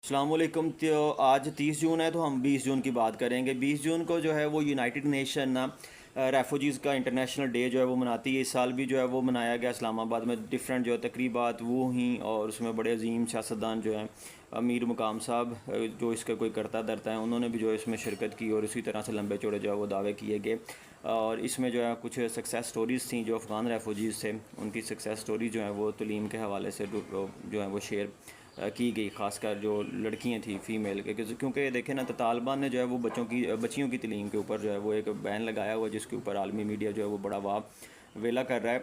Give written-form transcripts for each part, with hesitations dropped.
अस्सलाम वालेकुम। तो आज 30 जून है तो हम 20 जून की बात करेंगे। 20 जून को जो है वो यूनाइटेड नेशन ना रेफ्यूजीज़ का इंटरनेशनल डे जो है वो मनाती है। इस साल भी जो है वो मनाया गया इस्लामाबाद में। डिफरेंट जो तकरीबात वो हुई और उसमें बड़े अजीम सियासतदान जो हैं, अमीर मुकाम साहब जो इसका कोई करता धरता है, उन्होंने भी जो है इसमें शिरकत की और इसी तरह से लंबे चौड़े जो है वो दावे किए गए। और इसमें जो है कुछ सक्सेस स्टोरीज़ थी जो अफ़गान रेफ्यूजीज़ थे, उनकी सक्सेस स्टोरी जो है वो तलीम के हवाले से जो है वो शेयर की गई, ख़ासकर जो लड़कियां थी फ़ीमेल के, क्योंकि देखें ना तो तालिबान ने जो है वो बच्चियों की तलीम के ऊपर जो है वो एक बैन लगाया हुआ, जिसके ऊपर आलमी मीडिया जो है वो बड़ा वाह वेला कर रहा है।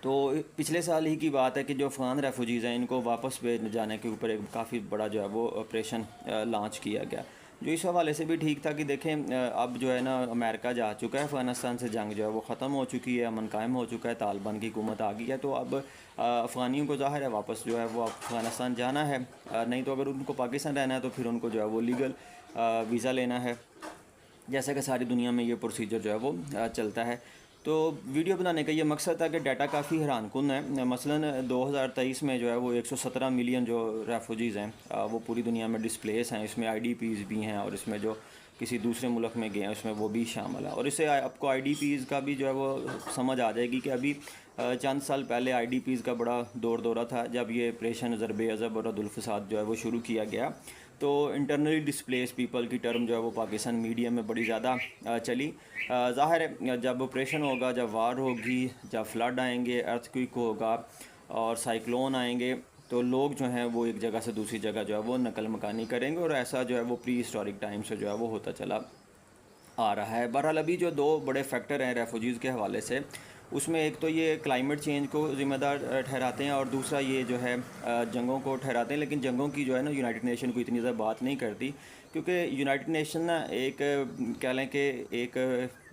तो पिछले साल ही की बात है कि जो अफ़गान रेफ्यूजीज़ हैं इनको वापस भेज जाने के ऊपर एक काफ़ी बड़ा जो है वो ऑपरेशन लॉन्च किया गया, जो इस हवाले से भी ठीक था कि देखें अब जो है ना अमेरिका जा चुका है, अफ़गानिस्तान से जंग जो है वो ख़त्म हो चुकी है, अमन कायम हो चुका है, तालिबान की हुकूमत आ गई है। तो अब अफ़गानियों को ज़ाहिर है वापस जो है वो अफ़गानिस्तान जाना है, नहीं तो अगर उनको पाकिस्तान रहना है तो फिर उनको जो है वो लीगल वीज़ा लेना है, जैसा कि सारी दुनिया में ये प्रोसीजर जो है वो चलता है। तो वीडियो बनाने का ये मकसद था कि डाटा काफ़ी हैरानकुन है। मसलन 2023 में जो है वो 117 मिलियन जो रेफ्यूजीज़ हैं वो पूरी दुनिया में डिस्प्लेस हैं। इसमें आईडीपीज़ भी हैं और इसमें जो किसी दूसरे मुल्क में गए हैं उसमें वो भी शामिल है। और इससे आपको आईडीपीज़ का भी जो है वो समझ आ जाएगी कि अभी चंद साल पहले आईडीपीज़ का बड़ा दौरा था, जब ये ऑपरेशन ज़रब अज़ब और अदुल जो है वो शुरू किया गया। तो इंटरनली डिस्प्लेस पीपल की टर्म जो है वो पाकिस्तान मीडिया में बड़ी ज़्यादा चली। ज़ाहिर है जब ऑपरेशन होगा, जब वार होगी, जब फ्लड आएंगे, अर्थक्वेक होगा और साइक्लोन आएंगे, तो लोग जो हैं वो एक जगह से दूसरी जगह जो है वो नकल मकानी करेंगे और ऐसा जो है वो प्री हिस्टोरिक टाइम से जो है वो होता चला आ रहा है। बहरहाल अभी जो दो बड़े फैक्टर हैं रेफ्यूजीज़ के हवाले से, उसमें एक तो ये क्लाइमेट चेंज को ज़िम्मेदार ठहराते हैं और दूसरा ये जो है जंगों को ठहराते हैं। लेकिन जंगों की जो है ना यूनाइटेड नेशन को इतनी ज़्यादा बात नहीं करती, क्योंकि यूनाइटेड नेशन ना एक कह लें कि एक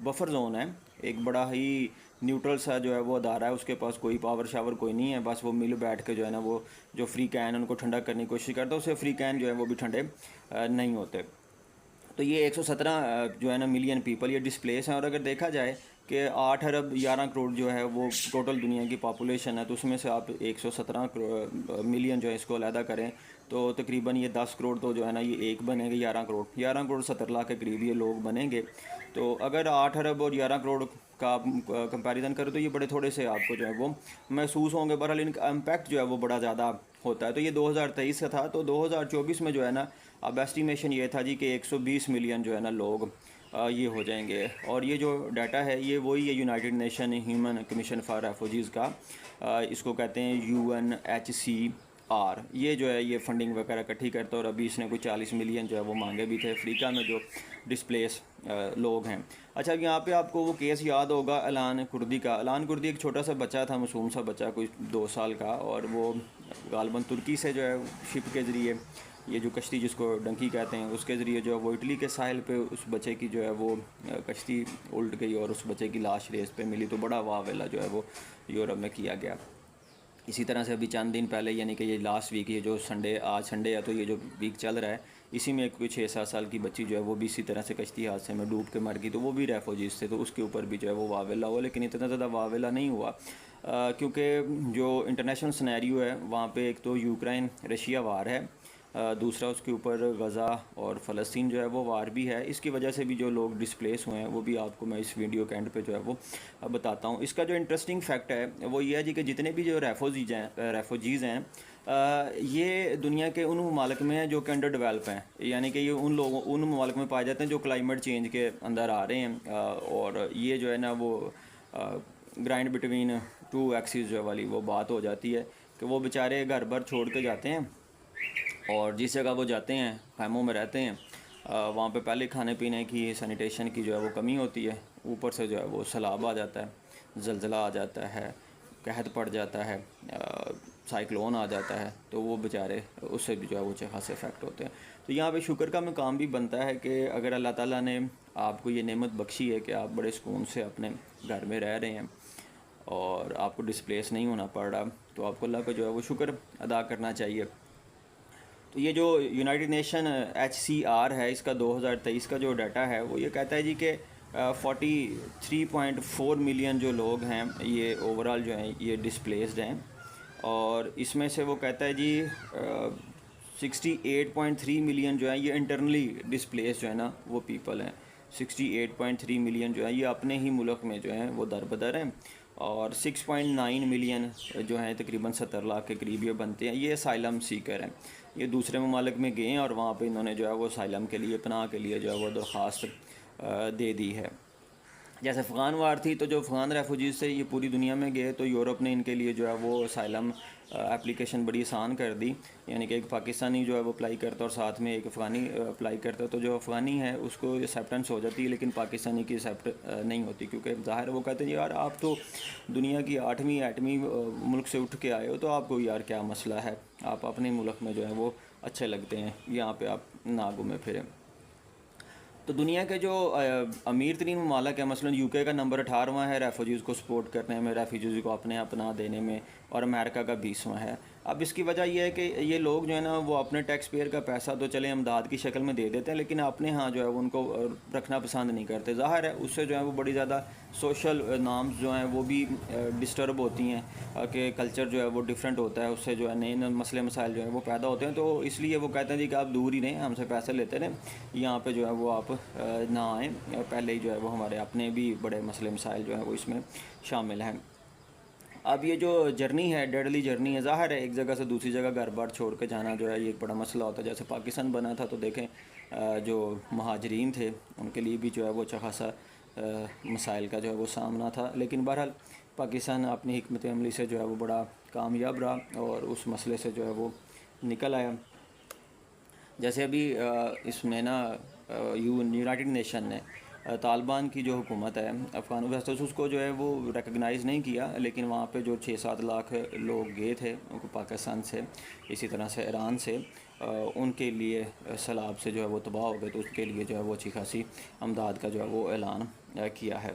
बफर जोन है, एक बड़ा ही न्यूट्रल सा जो है वो अदारा है। उसके पास कोई पावर शावर कोई नहीं है, बस वो मिल बैठ के जो है ना वो जो फ्री कैन उनको ठंडा करने की कोशिश करता है, उससे फ्री कैन जो है वो भी ठंडे नहीं होते। तो ये 117 जो है ना मिलियन पीपल ये डिस्प्लेस हैं। और अगर देखा जाए कि 8 अरब 11 करोड़ जो है वो टोटल दुनिया की पॉपुलेशन है, तो उसमें से आप 117 मिलियन जो है इसको अलहदा करें तो तकरीबन ये 10 करोड़ तो जो है ना ये एक बनेंगे, 11 करोड़ 70 लाख के करीब ये लोग बनेंगे। तो अगर 8 अरब और 11 करोड़ का आप कंपैरिजन करें तो ये बड़े थोड़े से आपको जो है वो महसूस होंगे। बहरहाल इनका इम्पैक्ट जो है वो बड़ा ज़्यादा होता है। तो ये 2023 का था। तो 2024 में जो है ना अब एस्टिमेशन ये था जी कि 120 मिलियन जो है ना लोग ये हो जाएंगे। और ये जो डाटा है ये वही है United nation human commission for refugees का, इसको कहते हैं UNHCR। ये जो है ये फंडिंग वगैरह इकट्ठी करता है और अभी इसने कोई 40 मिलियन जो है वो मांगे भी थे अफ्रीका में जो डिस्प्लेस लोग हैं। अच्छा, यहाँ पे आपको वो केस याद होगा अलान कुर्दी का। अलान कुर्दी एक छोटा सा बच्चा था, मासूम सा बच्चा, कोई 2 साल का, और वो गालबन तुर्की से जो है शिप के ज़रिए, ये जो कश्ती जिसको डंकी कहते हैं, उसके ज़रिए जो है वो इटली के साहिल पे उस बच्चे की जो है वो कश्ती उल्ट गई और उस बच्चे की लाश रेस पे मिली। तो बड़ा वावेला जो है वो यूरोप में किया गया। इसी तरह से अभी चंद दिन पहले, यानी कि ये लास्ट वीक, ये जो संडे, आज संडे है तो ये जो वीक चल रहा है, इसी में कोई 6-7 साल की बच्ची जो है वो भी इसी तरह से कश्ती हादसे में डूब के मर गई। तो वो भी रेफ्यूजीज़ थे, तो उसके ऊपर भी जो है वो वावेला हुआ, लेकिन इतना ज़्यादा वावेला नहीं हुआ क्योंकि जो इंटरनेशनल सिनेरियो है वहाँ पे एक तो यूक्रेन रशिया वार है, दूसरा उसके ऊपर गज़ा और फ़लस्तीन जो है वो वार भी है। इसकी वजह से भी जो लोग डिस्प्लेस हुए हैं वो भी आपको मैं इस वीडियो के एंड पे जो है वो बताता हूँ। इसका जो इंटरेस्टिंग फैक्ट है वो ये है जी कि जितने भी जो रेफ्यूजीज़ हैं ये दुनिया के उन ममालिक में हैं जो कि अंडर डेवलप हैं, यानी कि ये उन ममालिक में पाए जाते हैं जो क्लाइमेट चेंज के अंदर आ रहे हैं। और ये जो है ना वो ग्राइंड बिटवीन टू एक्सिस जो वाली वो बात हो जाती है कि वो बेचारे घर भर छोड़ के जाते हैं और जिस जगह वो जाते हैं खैमों में रहते हैं, वहाँ पे पहले खाने पीने की सैनिटेशन की जो है वो कमी होती है, ऊपर से जो है वो सैलाब आ जाता है, ज़लज़ला आ जाता है, कहत पड़ जाता है, साइक्लोन आ जाता है, तो वो बेचारे उससे भी जो है वो खासे इफ़ेक्ट होते हैं। तो यहाँ पे शुक्र का मकाम भी बनता है कि अगर अल्लाह ताला ने आपको ये नेमत बख्शी है कि आप बड़े सुकून से अपने घर में रह रहे हैं और आपको डिस्प्लेस नहीं होना पड़ रहा, तो आपको अल्लाह का जो है वो शुक्र अदा करना चाहिए। तो ये जो यूनाइटेड नेशन HCR है, इसका 2023 का जो डाटा है वो ये कहता है जी कि 43.4 मिलियन जो लोग हैं ये ओवरऑल जो हैं ये डिस्प्लेस्ड हैं। और इसमें से वो कहता है जी 68.3 मिलियन जो है ये इंटरनली डिस्प्लेस जो है ना वो पीपल हैं। 68.3 मिलियन जो है ये अपने ही मुल्क में जो है वो दरबदर हैं, और 6.9 मिलियन जो हैं तकरीबन 70 लाख के करीब ये बनते हैं, ये असाइलम सीकर हैं। ये दूसरे ममालिक में गए हैं और वहाँ पे इन्होंने जो है वो असाइलम के लिए, पनाह के लिए जो है वो दरख्वास्त दे दी है। जैसे अफ़गान वार थी तो जो अफ़गान रेफुजीज़ से ये पूरी दुनिया में गए, तो यूरोप ने इनके लिए जो है वो असाइलम एप्लीकेशन बड़ी आसान कर दी। यानी कि एक पाकिस्तानी जो है वो अप्लाई करता और साथ में एक अफ़गानी अप्लाई करता, तो जो अफ़गानी है उसको एक्सेप्टेंस हो जाती है, लेकिन पाकिस्तानी की एक्सेप्ट नहीं होती, क्योंकि ज़ाहिर वो कहते हैं यार आप तो दुनिया की 8वीं एटमी मुल्क से उठ के आए हो, तो आपको यार क्या मसला है, आप अपने मुल्क में जो है वो अच्छे लगते हैं, यहाँ पर आप ना घूमे फिरें। तो दुनिया के जो अमीर तरीन ममालिक है, मसलन यूके का नंबर 18वां है रेफुजीज़ को सपोर्ट करने में, रेफुजीज़ को अपने अपना देने में, और अमेरिका का 20वां है। अब इसकी वजह यह है कि ये लोग जो है ना वो अपने टैक्स पेयर का पैसा तो चले अमदाद की शक्ल में दे देते हैं, लेकिन अपने यहाँ जो है वो उनको रखना पसंद नहीं करते। ज़ाहिर है उससे जो है वो बड़ी ज़्यादा सोशल नॉर्म्स जो हैं वो भी डिस्टर्ब होती हैं, कि कल्चर जो है वो डिफरेंट होता है, उससे जो है नए नए मसले मसाइल जो है वो पैदा होते हैं। तो इसलिए वो कहते हैं जी कि आप दूर ही रहें, हमसे पैसे लेते रहें, यहाँ पे जो है वो आप ना आएँ, पहले ही जो है वो हमारे अपने भी बड़े मसले मसाइल जो है वो इसमें शामिल हैं। अब ये जो जर्नी है, डेडली जर्नी है, ज़ाहिर है एक जगह से दूसरी जगह घर बार छोड़ के जाना जो है ये एक बड़ा मसला होता है। जैसे पाकिस्तान बना था तो देखें जो महाजरीन थे उनके लिए भी जो है वो अच्छा खासा मसाइल का जो है वो सामना था, लेकिन बहरहाल पाकिस्तान अपनी हिकमत अमली से जो है वो बड़ा कामयाब रहा और उस मसले से जो है वो निकल आया। जैसे अभी इसमें ना यूनाइटेड नेशन ने तालिबान की जो हुकूमत है अफ़गान वैसे उसको जो है वो रिकगनाइज़ नहीं किया, लेकिन वहाँ पे जो 6-7 लाख लोग गए थे उनको पाकिस्तान से, इसी तरह से ईरान से, उनके लिए सैलाब से जो है वो तबाह हो गए, तो उसके लिए जो है वो अच्छी खासी अमदाद का जो है वो ऐलान किया है।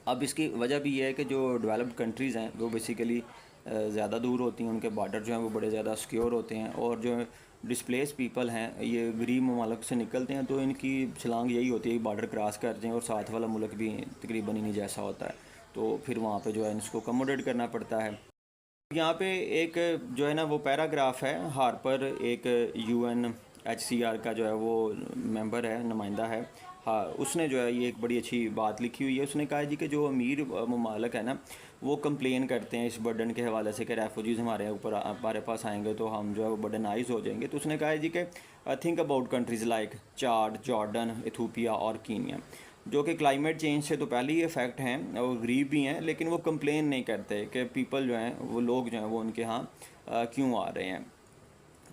अब इसकी वजह भी ये है कि जो डेवलप्ड कंट्रीज़ हैं वो बेसिकली ज़्यादा दूर होती हैं, उनके बॉर्डर जो हैं वो बड़े ज़्यादा सिक्योर होते हैं, और जो डिस्प्लेस पीपल हैं ये गरीब ममालिक से निकलते हैं, तो इनकी छलांग यही होती है कि बॉर्डर क्रॉस कर जाएँ, और साथ वाला मुल्क भी तकरीबन इन्हीं जैसा होता है, तो फिर वहाँ पे जो है इसको अकोमोडेट करना पड़ता है। यहाँ पे एक जो है ना वो पैराग्राफ है, हार्पर एक UNHCR का जो है वो मेंबर है, नुमाइंदा है, हाँ, उसने जो है ये एक बड़ी अच्छी बात लिखी हुई है। उसने कहा जी कि जो अमीर ममालिक है ना वो कंप्लेन करते हैं इस बर्डन के हवाले से कि रेफुजीज़ हमारे पास आएंगे तो हम जो है वो बर्डनाइज हो जाएंगे। तो उसने कहा है जी कि think about countries like Chad, Jordan, Ethiopia और कीनिया, जो कि क्लाइमेट चेंज से तो पहले ही इफ़ेक्ट हैं और गरीब भी हैं, लेकिन वो कंप्लेन नहीं करते कि पीपल जो हैं वो लोग जो हैं वो उनके यहाँ क्यों आ रहे हैं।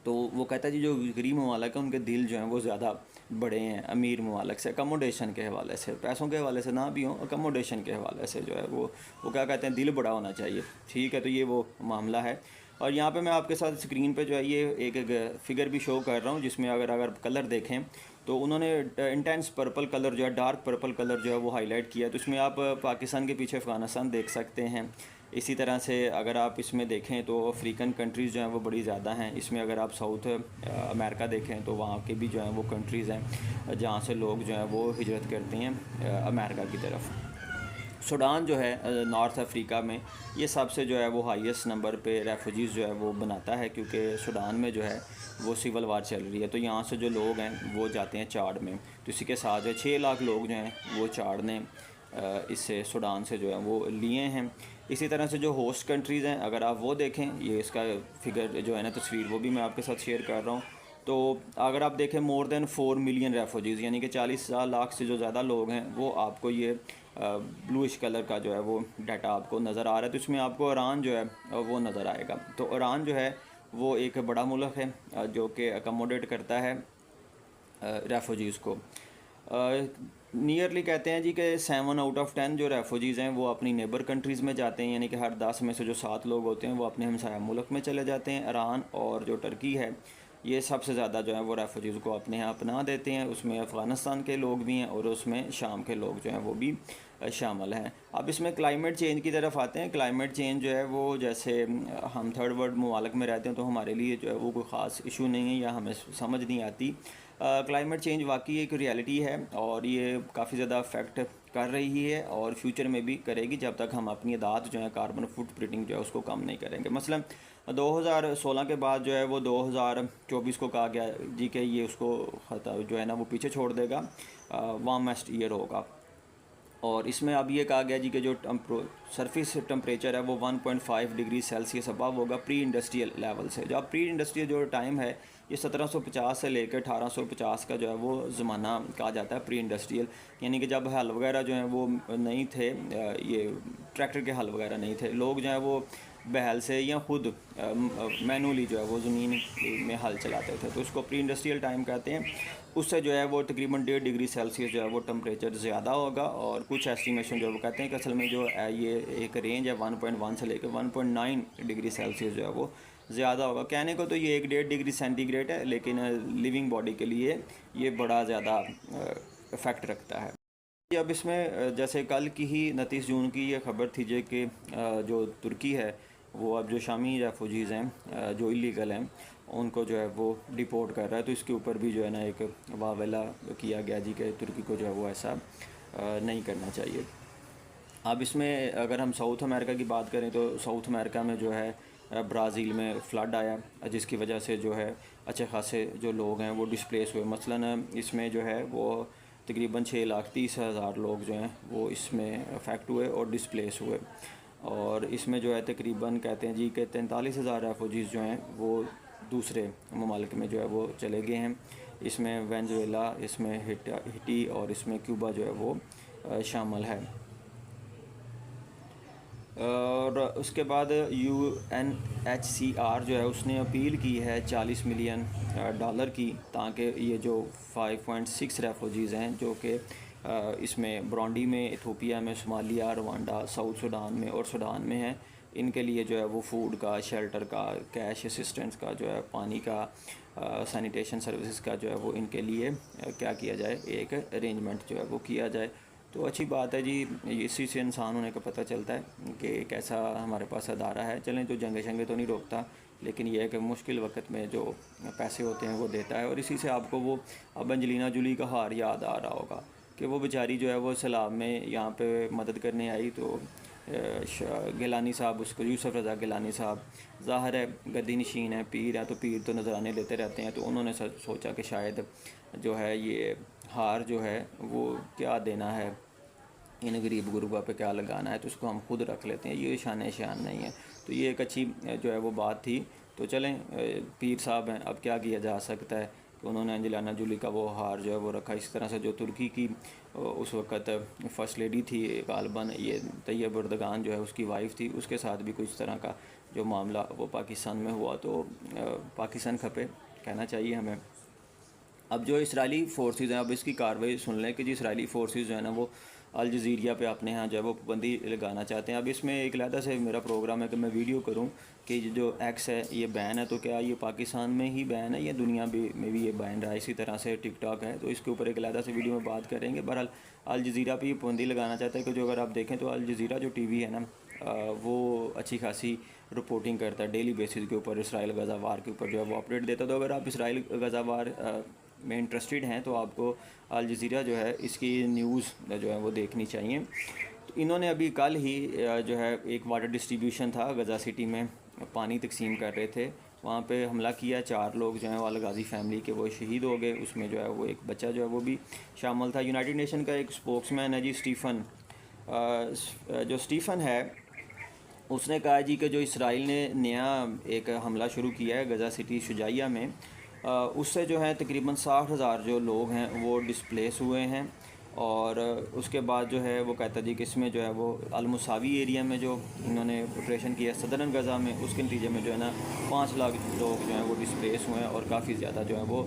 तो वो कहता है जी जो गरीब ममालिक हैं उनके दिल जो हैं वो ज़्यादा बड़े हैं अमीर ममालिक से, अकोमोडेशन के हवाले से, पैसों के हवाले से ना भी हों, अकोमोडेशन के हवाले से जो है वो क्या कहते हैं, दिल बड़ा होना चाहिए। ठीक है, तो ये वो मामला है। और यहाँ पे मैं आपके साथ स्क्रीन पे जो है ये एक फिगर भी शो कर रहा हूँ, जिसमें अगर कलर देखें तो उन्होंने इंटेंस पर्पल कलर जो है, डार्क पर्पल कलर जो है वो हाईलाइट किया है। तो इसमें आप पाकिस्तान के पीछे अफ़गानिस्तान देख सकते हैं। इसी तरह से अगर आप इसमें देखें तो अफ्रीकन कंट्रीज़ जो हैं वो बड़ी ज़्यादा हैं। इसमें अगर आप साउथ अमेरिका देखें तो वहाँ के भी जो हैं वो कंट्रीज़ हैं जहाँ से लोग जो हैं वो हिजरत करते हैं अमेरिका की तरफ। सूडान जो है नॉर्थ अफ्रीका में, ये सबसे जो है वो हाईएस्ट नंबर पे रेफुजीज़ जो है वो बनाता है, क्योंकि सूडान में जो है वो सिविल वार चल रही है। तो यहाँ से जो लोग हैं वो जाते हैं चाड में, तो इसी के साथ जो 6 लाख लोग जो हैं वो चाड ने इससे सूडान से जो है वो लिए हैं। इसी तरह से जो होस्ट कंट्रीज़ हैं अगर आप वो देखें, ये इसका फिगर जो है ना तस्वीर वो भी मैं आपके साथ शेयर कर रहा हूँ। तो अगर आप देखें मोर देन 4 मिलियन रेफुजीज़, यानी कि 40 लाख से जो ज़्यादा लोग हैं, वो आपको ये ब्लूइश कलर का जो है वो डाटा आपको नज़र आ रहा है। तो इसमें आपको ईरान जो है वो नज़र आएगा। तो ईरान जो है वो एक बड़ा मुल्क है जो कि अकोमोडेट करता है रेफुजीज़ को। नियरली कहते हैं जी कि 7 आउट ऑफ 10 जो रेफुजीज़ हैं वो अपनी नेबर कंट्रीज़ में जाते हैं, यानी कि हर 10 में से जो 7 लोग होते हैं वो अपने हमसाया मुल्क में चले जाते हैं। ईरान और जो टर्की है ये सबसे ज़्यादा जो है वो रेफुजीज़ को अपने यहाँ अपना देते हैं। उसमें अफ़गानिस्तान के लोग भी हैं और उसमें शाम के लोग जो हैं वो भी शामिल हैं। अब इसमें क्लाइमेट चेंज की तरफ आते हैं। क्लाइमेट चेंज जो है वो जैसे हम थर्ड वर्ल्ड ममालिक में रहते हैं तो हमारे लिए जो है वो कोई ख़ास इशू नहीं है या हमें समझ नहीं आती। क्लाइमेट चेंज वाकई एक रियलिटी है और ये काफ़ी ज़्यादा अफेक्ट कर रही है और फ्यूचर में भी करेगी, जब तक हम अपनी आदत जो है कार्बन फुट प्रिंटिंग जो है उसको कम नहीं करेंगे। मसलन 2016 के बाद जो है वो 2024 को कहा गया जी कि ये उसको जो है ना वो पीछे छोड़ देगा, वार्मेस्ट ईयर होगा। और इसमें अब ये कहा गया जी कि जो सरफेस टेम्परेचर है वो 1.5 डिग्री सेल्सियस अबव होगा प्री इंडस्ट्रियल लेवल से। जो अब प्री इंडस्ट्रियल जो टाइम है ये 1750 से लेकर 1850 का जो है वो ज़माना कहा जाता है प्री इंडस्ट्रियल, यानी कि जब हल वगैरह जो हैं वो नहीं थे, ये ट्रैक्टर के हल वगैरह नहीं थे, लोग जो है वो बैल से या खुद मैनुअली जो है वो ज़मीन में हल चलाते थे, तो उसको प्री इंडस्ट्रियल टाइम कहते हैं। उससे जो है वो तकरीबन 1.5 डिग्री सेल्सियस जो है वो टेम्परेचर ज़्यादा होगा। और कुछ एस्टिमेशन जो है वो कहते हैं कि असल में जो है ये एक रेंज है 1.1 से लेकर 1.9 डिग्री सेल्सियस जो है वो ज़्यादा होगा। कहने को तो ये 1.5 डिग्री सेंटीग्रेड है, लेकिन लिविंग बॉडी के लिए ये बड़ा ज़्यादा इफ़ेक्ट रखता है। अब इसमें जैसे कल की ही 29 जून की ये खबर थी जो कि जो तुर्की है वो अब जो शामी रेफुजीज़ हैं जो इलीगल हैं उनको जो है वो डिपोर्ट कर रहा है, तो इसके ऊपर भी जो है ना एक वावेला किया गया जी कि तुर्की को जो है वो ऐसा नहीं करना चाहिए। अब इसमें अगर हम साउथ अमेरिका की बात करें तो साउथ अमेरिका में जो है ब्राज़ील में फ़्लड आया, जिसकी वजह से जो है अच्छे खासे जो लोग हैं वो डिस्प्लेस हुए। मसलन इसमें जो है वो तकरीबन 6,30,000 लोग जो हैं वो इसमें अफेक्ट हुए और डिस्प्लेस हुए। और इसमें जो है तकरीबन कहते हैं जी कि 43,000 रेफुजीज़ जो हैं वो दूसरे ममालिक में जो है वो चले गए हैं। इसमें वेनेज़ुएला, इसमें हिटी और इसमें क्यूबा जो है वो शामिल है। और उसके बाद UNHCR जो है उसने अपील की है 40 मिलियन डॉलर की, ताकि ये जो 5.6 रेफुजीज़ हैं जो कि इसमें ब्रोंडी में, इथोपिया में, सोमालिया, रवांडा, साउथ सूडान में और सूडान में हैं, इनके लिए जो है वो फूड का, शेल्टर का, कैश असिस्टेंस का जो है, पानी का, सैनिटेशन सर्विसेज का जो है वो इनके लिए क्या किया जाए, एक अरेंजमेंट जो है वो किया जाए। तो अच्छी बात है जी, इसी से इंसान होने का पता चलता है कि कैसा हमारे पास अदारा है। चलें जो जंगे शंगे तो नहीं रोकता, लेकिन यह है कि मुश्किल वक्त में जो पैसे होते हैं वो देता है। और इसी से आपको वो अब अंजलिना जोली का हार याद आ रहा होगा कि वो बेचारी जो है वो सैलाब में यहाँ पे मदद करने आई, तो गिलानी साहब, उसको यूसुफ रज़ा गिलानी साहब ज़ाहिर है गद्दी नशीन है, पीर है, तो पीर तो नजराने लेते रहते हैं, तो उन्होंने सोचा कि शायद जो है ये हार जो है वो क्या देना है, इन गरीब गुरबा पे क्या लगाना है, तो उसको हम खुद रख लेते हैं, ये शान नहीं है। तो ये एक अच्छी जो है वो बात थी। तो चलें, पीर साहब हैं, अब क्या किया जा सकता है। तो उन्होंने अंजलिना जोली का वो हार जो है वो रखा। इस तरह से जो तुर्की की उस वक़्त फ़र्स्ट लेडी थी गालिबन, ये तैयब एर्दोगान जो है उसकी वाइफ थी, उसके साथ भी कुछ तरह का जो मामला वो पाकिस्तान में हुआ। तो पाकिस्तान खपे कहना चाहिए हमें। अब जो इसराइली फ़ोर्सेस हैं, अब इसकी कार्रवाई सुन लें कि जी इसराइली फ़ोर्सेस जो है ना वो अल जज़ीरिया पे अपने यहाँ जो है वो पाबंदी लगाना चाहते हैं। अब इसमें एक अलहदा से मेरा प्रोग्राम है कि मैं वीडियो करूँ कि जो एक्स है ये बैन है, तो क्या ये पाकिस्तान में ही बैन है या दुनिया में भी ये बैन रहा है। इसी तरह से टिकटॉक है, तो इसके ऊपर एक अलहदा से वीडियो में बात करेंगे। बहरहाल अल जज़ीरा पे ये पाबंदी लगाना चाहता है कि जो अगर आप देखें तो अल जज़ीरा जो टीवी है ना वो अच्छी खासी रिपोर्टिंग करता है डेली बेसिस के ऊपर, इसराइल गज़ा वार के ऊपर जो है वो अपडेट देता है। तो अगर आप इसराइल गज़ा वार में इंटरेस्टेड हैं तो आपको अल जज़ीरा जो है इसकी न्यूज़ जो है वो देखनी चाहिए। तो इन्होंने अभी कल ही जो है एक वाटर डिस्ट्रीब्यूशन था गज़ा सिटी में, पानी तकसीम कर रहे थे, वहाँ पे हमला किया। 4 लोग जो हैं वाल गाज़ी फैमिली के वो शहीद हो गए। उसमें जो है वो एक बच्चा जो है वो भी शामिल था। यूनाइटेड नेशन का एक स्पोक्समैन है जी स्टीफ़न, जो स्टीफ़न है उसने कहा जी कि जो इसराइल ने नया एक हमला शुरू किया है गज़ा सिटी शुजाइया में, उससे जो है तकरीबन 60,000 जो लोग हैं वो डिस्प्लेस हुए हैं। और उसके बाद जो है वो कहता जी कि इसमें जो है वो अलमुसावी एरिया में जो इन्होंने ऑपरेशन किया सदरन गज़ा में, उसके नतीजे में जो है ना 5 लाख लोग जो हैं वो डिस्प्लेस हुए हैं और काफ़ी ज़्यादा जो है वो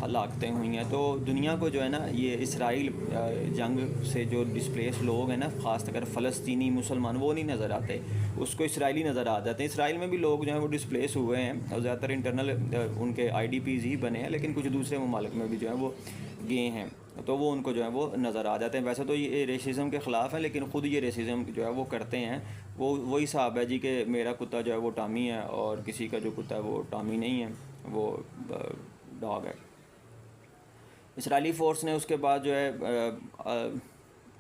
हलाकतें हुई हैं। तो दुनिया को जो है ना ये इसराइल जंग से जो डिस्प्लेस लोग हैं ना, ख़ासकर फ़लस्तीनी मुसलमान, वो नहीं नज़र आते, उसको इसराइली नज़र आ जाते हैं। इसराइल में भी लोग जो हैं वो डिस्प्लेस हुए हैं और ज़्यादातर इंटरनल उनके IDPs ही बने हैं, लेकिन कुछ दूसरे ममालिक में भी जो है वो गए हैं, तो वो उनको जो है वो नज़र आ जाते हैं। वैसे तो ये रेसिज़म के ख़िलाफ़ है, लेकिन ख़ुद ये रेसिज़म जो है वो करते हैं। वो वही हिसाब है जी कि मेरा कुत्ता जो है वो टॉमी है और किसी का जो कुत्ता है वो टॉमी नहीं है, वो डॉग है। इसराइली फ़ोर्स ने उसके बाद जो है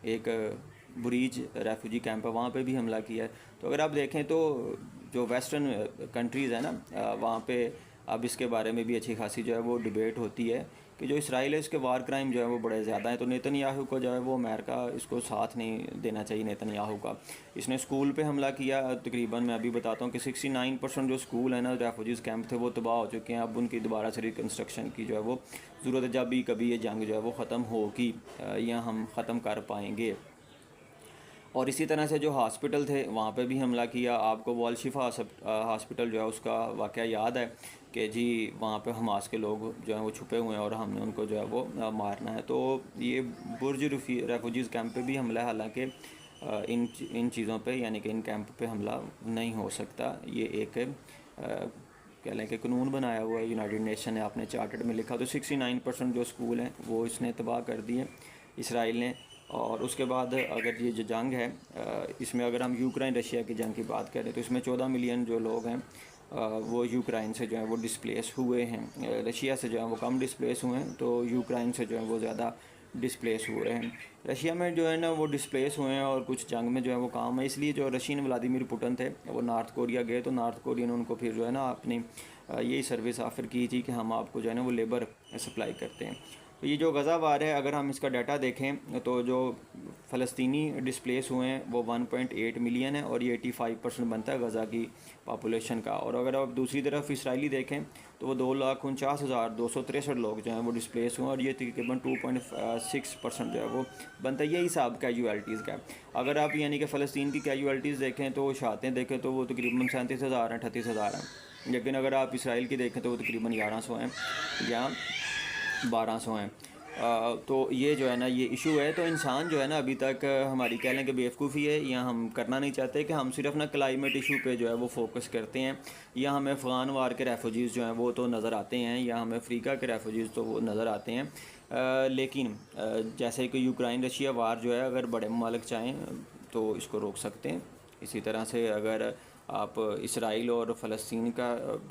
एक बुरीज रेफ्यूजी कैंप है वहाँ पे भी हमला किया है। तो अगर आप देखें तो जो वेस्टर्न कंट्रीज़ है ना, वहाँ पे अब इसके बारे में भी अच्छी खासी जो है वो डिबेट होती है कि जो इसराइल है इसके वार क्राइम जो है वो बड़े ज़्यादा हैं। तो नेतन्याहू को जो है वो अमेरिका इसको साथ नहीं देना चाहिए नेतन्याहू का। इसने स्कूल पे हमला किया, तकरीबन मैं अभी बताता हूँ कि 69% जो स्कूल है ना रेफुजीज़ कैंप थे वो तबाह हो चुके हैं। अब उनकी दोबारा से रिकन्स्ट्रक्शन की जो है वो ज़रूरत है, जब भी कभी ये जंग जो है वो ख़त्म होगी या हम ख़त्म कर पाएंगे। और इसी तरह से जो हॉस्पिटल थे वहाँ पे भी हमला किया। आपको वो अल-शिफा हॉस्पिटल जो है उसका वाक़या याद है कि जी वहाँ पे हमास के लोग जो हैं वो छुपे हुए हैं और हमने उनको जो है वो मारना है। तो ये बुर्ज रेफुजीज़ कैंप पे भी हमला है, हालांकि इन चीज़ों पे यानी कि इन कैंप पे हमला नहीं हो सकता। ये एक कह लें कि कानून बनाया हुआ है यूनाइटेड नेशन ने, आपने चार्टर्ड में लिखा। तो 69% जो स्कूल हैं वो इसने तबाह कर दिए इसराइल ने। और उसके बाद अगर ये जो जंग है इसमें अगर हम यूक्रेन रशिया की जंग की बात करें तो इसमें 14 मिलियन जो लोग हैं वो यूक्रेन से जो है वो डिस्प्लेस हुए हैं। रशिया से जो है वो कम डिस्प्लेस हुए हैं, तो यूक्रेन से जो है वो ज़्यादा डिस्प्लेस हुए हैं। रशिया में जो है ना वो डिस्प्लेस हुए हैं और कुछ जंग में जो है वो काम है, इसलिए जो रशियन व्लादिमीर पुतिन थे वो नॉर्थ कोरिया गए, तो नॉर्थ कोरिया ने उनको फिर जो है ना अपनी यही सर्विस ऑफ़र की थी कि हम आपको जो है ना वो लेबर सप्लाई करते हैं। तो ये जो गज़ा वार है, अगर हम इसका डाटा देखें तो जो फ़लस्तीनी डिस्प्लेस हुए हैं वो 1.8 मिलियन है और ये 85% बनता है गज़ा की पॉपुलेशन का। और अगर आप दूसरी तरफ इसराइली देखें तो वो 2,49,263 लोग जो हैं वो डिस्प्लेस हुए हैं और ये तकरीबन 2.6% जो है वो बनता है। यही हिसाब कैजुअलिटीज़ का। अगर आप यानी कि फ़लस्तीन की कैजुअलिटीज़ देखें तो शहादतें देखें तो वो तकरीबन 37,000 हैं, 38,000 हैं। लेकिन अगर आप इसराइल की देखें तो वो तकरीबन 1100 हैं या 1200 हैं। तो ये जो है ना ये इशू है। तो इंसान जो है ना अभी तक हमारी कह लें कि बेवकूफ़ी है, या हम करना नहीं चाहते कि हम सिर्फ ना क्लाइमेट इशू पे जो है वो फोकस करते हैं, या हमें अफ़गान वार के रेफुजीज़ जो हैं वो तो नज़र आते हैं, या हमें अफ्रीका के रेफुजीज़ तो वो नज़र आते हैं। लेकिन जैसे कि यूक्रेन रशिया वार जो है अगर बड़े ममालिक चाहें तो इसको रोक सकते हैं। इसी तरह से अगर आप इसराइल और फ़लस्तीन का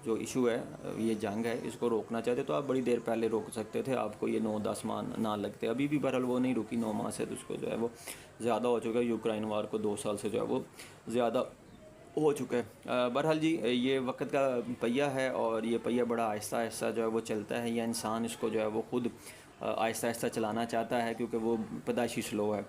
जो इशू है ये जंग है इसको रोकना चाहते तो आप बड़ी देर पहले रोक सकते थे, आपको ये 9-10 माह ना लगते। अभी भी बहरहाल वो नहीं रुकी 9 माह से, तो उसको जो है वो ज़्यादा हो चुका है। यूक्रेन वार को 2 साल से जो है वो ज़्यादा हो चुका है। बहरहाल जी ये वक्त का पहिया है और ये पहिया बड़ा आहिस्ता आहिस्ता जो है वो चलता है, या इंसान इसको जो है वो ख़ुद आहिस्ता आहिस्ता चलाना चाहता है क्योंकि वो पैदाइशी स्लो है।